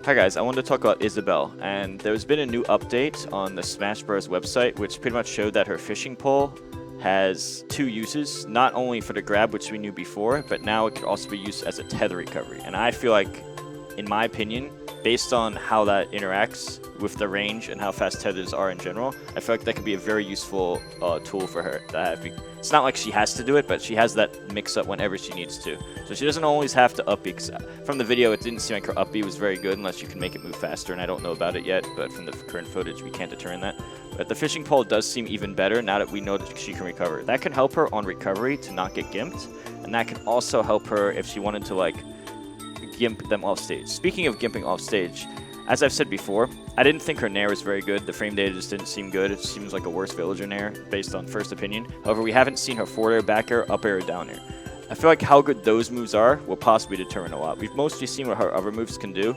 Hi guys, I wanted to talk about Isabelle, and there's been a new update on the Smash Bros. Website which pretty much showed that her fishing pole has two uses, not only for the grab, which we knew before, but now it could also be used as a tether recovery. And I feel like, in my opinion, based on how that interacts with the range and how fast tethers are in general, I feel like that could be a very useful tool for her to have. It's not like she has to do it, but she has that mix-up whenever she needs to. So she doesn't always have to up B, because from the video it didn't seem like her up B was very good unless you can make it move faster, and I don't know about it yet, but from the current footage we can't determine that. But the fishing pole does seem even better now that we know that she can recover. That can help her on recovery to not get gimped, and that can also help her if she wanted to like gimp them off stage. Speaking of gimping off stage, as I've said before, I didn't think her nair was very good. The frame data just didn't seem good. It seems like a worse villager nair based on first opinion. However, we haven't seen her forward air, back air, up air, or down air. I feel like how good those moves are will possibly determine a lot. We've mostly seen what her other moves can do.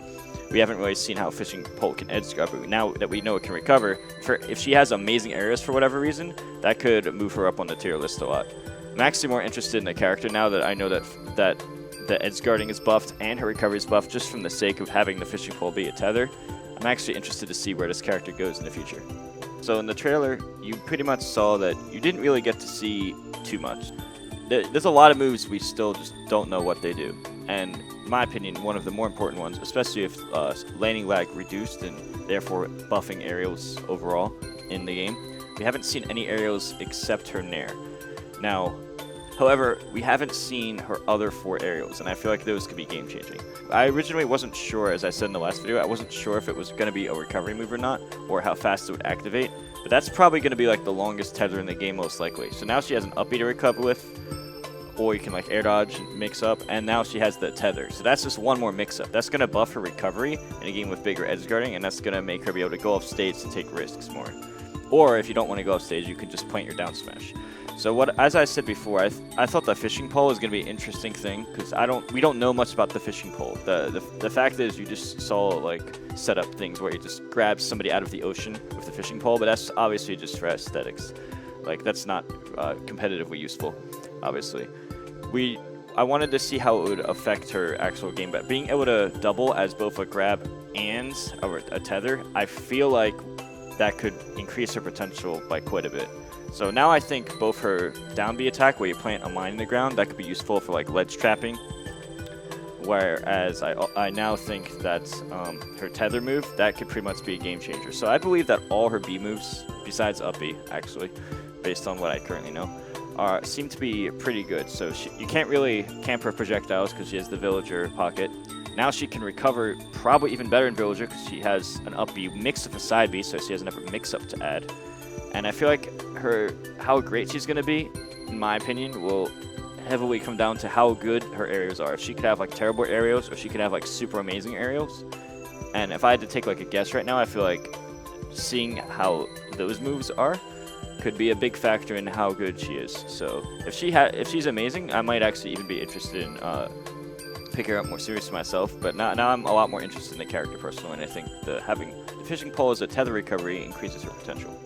We haven't really seen how fishing pole can edge grab, but now that we know it can recover, if she has amazing areas for whatever reason, that could move her up on the tier list a lot. I'm actually more interested in the character now that I know that the edge guarding is buffed and her recovery is buffed, just from the sake of having the fishing pole be a tether. I'm actually interested to see where this character goes in the future. So in the trailer, you pretty much saw that you didn't really get to see too much. There's a lot of moves we still just don't know what they do. And in my opinion, one of the more important ones, especially if landing lag reduced and therefore buffing aerials overall in the game, we haven't seen any aerials except her nair. Now, however, we haven't seen her other 4 aerials, and I feel like those could be game-changing. I originally wasn't sure, as I said in the last video, I wasn't sure if it was going to be a recovery move or not, or how fast it would activate, but that's probably going to be like the longest tether in the game most likely. So now she has an up B to recover with, or you can like air dodge and mix up, and now she has the tether. So that's just one more mix-up. That's going to buff her recovery in a game with bigger edge guarding, and that's going to make her be able to go off stage to take risks more. Or if you don't want to go off stage, you can just point your down smash. So as I said before, I thought the fishing pole is going to be an interesting thing, because we don't know much about the fishing pole. The fact is you just saw like setup things where you just grab somebody out of the ocean with the fishing pole, but that's obviously just for aesthetics. Like that's not competitively useful, obviously. I wanted to see how it would affect her actual game, but being able to double as both a grab and a tether, I feel like that could increase her potential by quite a bit. So now I think both her down B attack, where you plant a mine in the ground, that could be useful for like ledge trapping. Whereas I now think that her tether move, that could pretty much be a game changer. So I believe that all her B moves, besides up B actually, based on what I currently know, seem to be pretty good. So you can't really camp her projectiles because she has the villager pocket. Now she can recover probably even better in villager because she has an up B mixed with a side B, so she has another mix up to add. And I feel like how great she's going to be, in my opinion, will heavily come down to how good her aerials are. If she could have like terrible aerials, or she could have like super amazing aerials. And if I had to take like a guess right now, I feel like seeing how those moves are could be a big factor in how good she is. So if she's amazing, I might actually even be interested in picking her up more seriously myself. But now I'm a lot more interested in the character personally, and I think having the fishing pole as a tether recovery increases her potential.